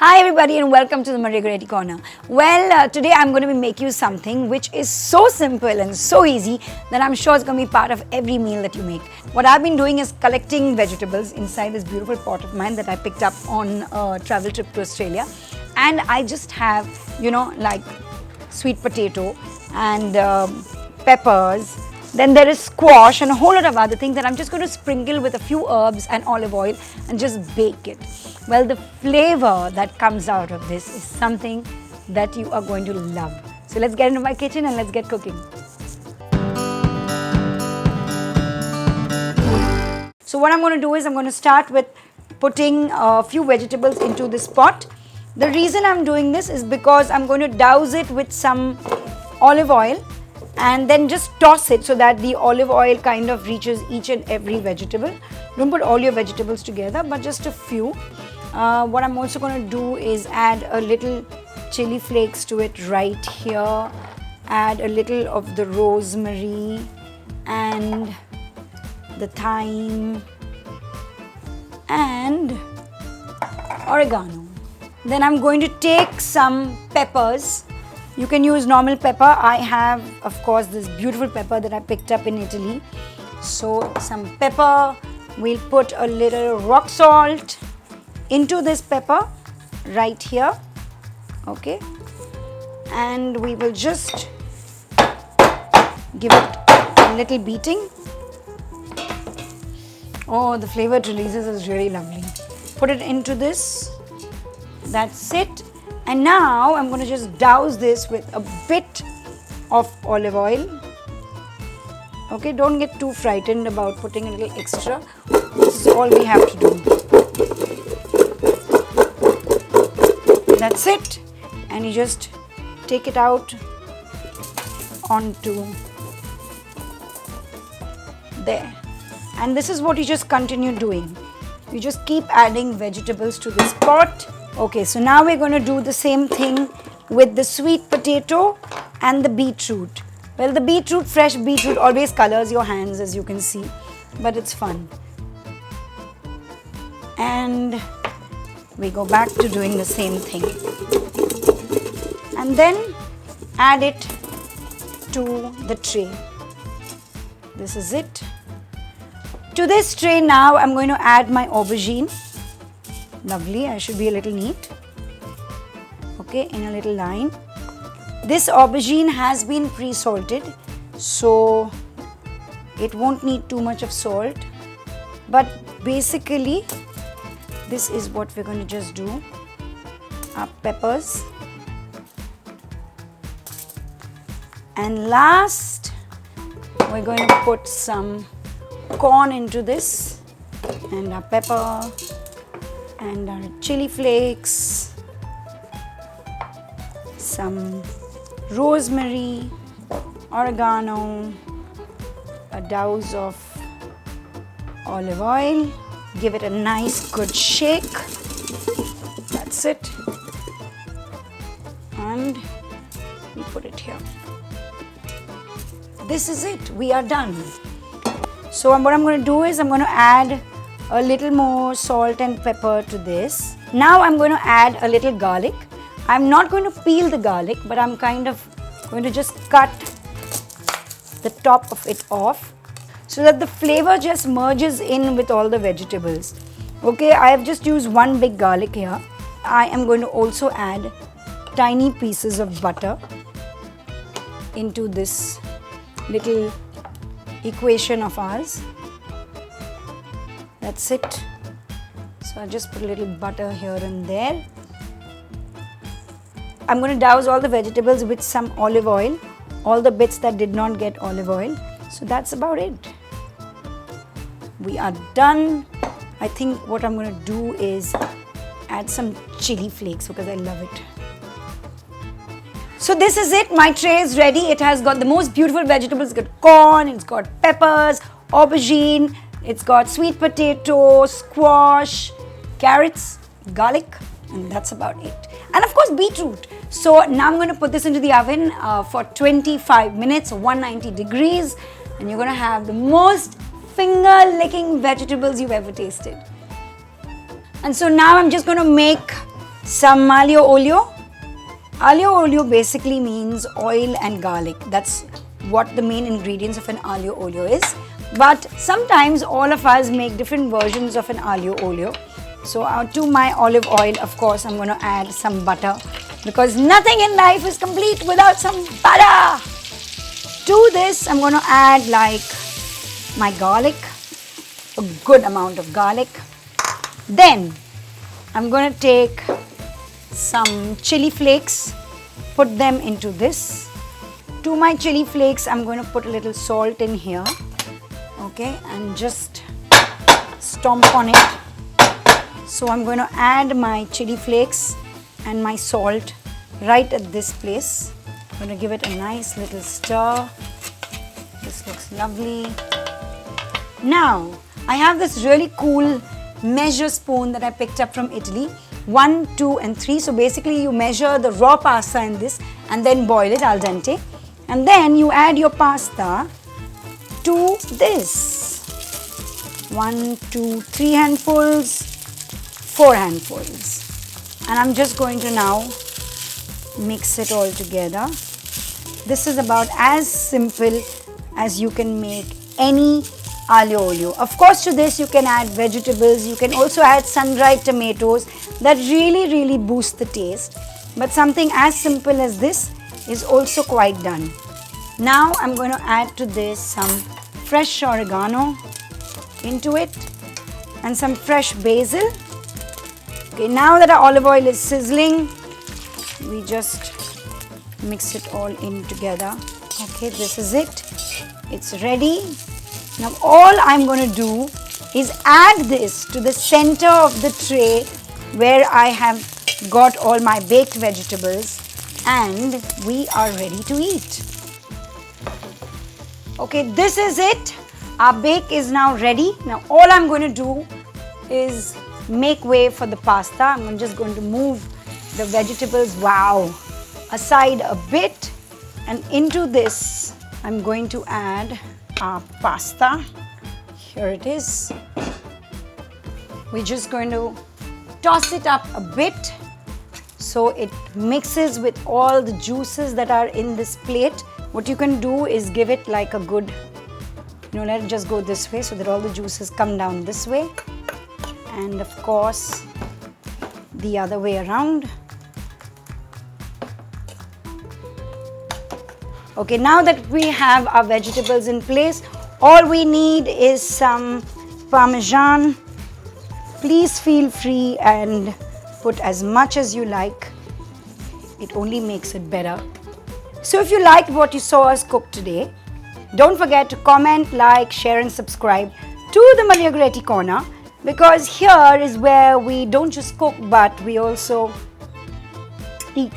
Hi everybody and welcome to the Goretti corner. Well, today I'm going to be making you something which is so simple and so easy that I'm sure it's going to be part of every meal that you make. What I've been doing is collecting vegetables inside this beautiful pot of mine that I picked up on a travel trip to Australia. And I just have, like sweet potato and peppers. Then there is squash and a whole lot of other things that I'm just going to sprinkle with a few herbs and olive oil and just bake it. Well, the flavor that comes out of this is something that you are going to love. So let's get into my kitchen and let's get cooking. So what I'm going to do is I'm going to start with putting a few vegetables into this pot. The reason I'm doing this is because I'm going to douse it with some olive oil and then just toss it so that the olive oil kind of reaches each and every vegetable. Don't put all your vegetables together, but just a few. What I'm also going to do is add a little chili flakes to it right here. Add a little of the rosemary and the thyme and oregano. Then I'm going to take some peppers. You can use normal pepper. I have, of course, this beautiful pepper that I picked up in Italy. So some pepper, we'll put a little rock salt into this pepper right here, okay, and we will just give it a little beating. Oh, the flavor it releases is really lovely. Put it into this, that's it. And now I'm going to just douse this with a bit of olive oil. Okay, don't get too frightened about putting a little extra. This is all we have to do. That's it. And you just take it out onto there. And this is what you just continue doing. You just keep adding vegetables to this pot. Okay, so now we're going to do the same thing with the sweet potato and the beetroot. Well, the beetroot, fresh beetroot always colors your hands, as you can see, but it's fun. And we go back to doing the same thing. And then add it to the tray. This is it. To this tray now I'm going to add my aubergine. Lovely, I should be a little neat. Okay, in a little line. This aubergine has been pre-salted, so it won't need too much of salt. But basically, this is what we're going to just do. Our peppers. And last, we're going to put some corn into this, and our pepper, and our chili flakes, some rosemary, oregano, a douse of olive oil. Give it a nice good shake. That's it. And we put it here. This is it. We are done. So what I'm going to do is I'm going to add a little more salt and pepper to this. Now I'm going to add a little garlic. I'm not going to peel the garlic, but I'm kind of going to just cut the top of it off so that the flavor just merges in with all the vegetables. Okay, I have just used one big garlic here. I am going to also add tiny pieces of butter into this little equation of ours. That's it. So I just put a little butter here and there. I'm going to douse all the vegetables with some olive oil, all the bits that did not get olive oil. So that's about it. We are done. I think what I'm going to do is add some chili flakes because I love it. So this is it. My tray is ready. It has got the most beautiful vegetables. It's got corn, it's got peppers, aubergine, it's got sweet potato, squash, carrots, garlic, and that's about it. And of course beetroot. So now I'm going to put this into the oven for 25 minutes, 190 degrees, and you're going to have the most finger-licking vegetables you've ever tasted. And so now I'm just going to make some aglio olio. Aglio olio basically means oil and garlic. That's what the main ingredients of an aglio olio is. But sometimes all of us make different versions of an aglio olio. So to my olive oil, of course, I'm going to add some butter because nothing in life is complete without some butter. To this, I'm going to add like my garlic, a good amount of garlic. Then I'm going to take some chili flakes, put them into this. To my chili flakes, I'm going to put a little salt in here, okay, and just stomp on it. So I'm going to add my chili flakes and my salt right at this place. I'm going to give it a nice little stir. This looks lovely. Now, I have this really cool measure spoon that I picked up from Italy. 1, 2 and 3. So basically you measure the raw pasta in this and then boil it al dente. And then you add your pasta to this. 1, 2, 3 handfuls, 4 handfuls. And I'm just going to now mix it all together. This is about as simple as you can make any aglio olio. Of course, to this you can add vegetables. You can also add sun-dried tomatoes that really boost the taste. But something as simple as this is also quite done. Now I'm going to add to this some fresh oregano into it and some fresh basil. Okay, now that our olive oil is sizzling, we just mix it all in together. Okay, this is it. It's ready. Now all I'm going to do is add this to the center of the tray where I have got all my baked vegetables, and we are ready to eat. Okay, this is it. Our bake is now ready. Now all I'm going to do is make way for the pasta. I'm just going to move the vegetables, aside a bit, and into this I'm going to add our pasta. Here it is. We're just going to toss it up a bit so it mixes with all the juices that are in this plate. What you can do is give it like a good, let it just go this way so that all the juices come down this way, and of course the other way around. Okay, now that we have our vegetables in place, all we need is some Parmesan. Please feel free and put as much as you like. It only makes it better. So if you liked what you saw us cook today, don't forget to comment, like, share and subscribe to the Maria Goretti Corner, because here is where we don't just cook but we also eat.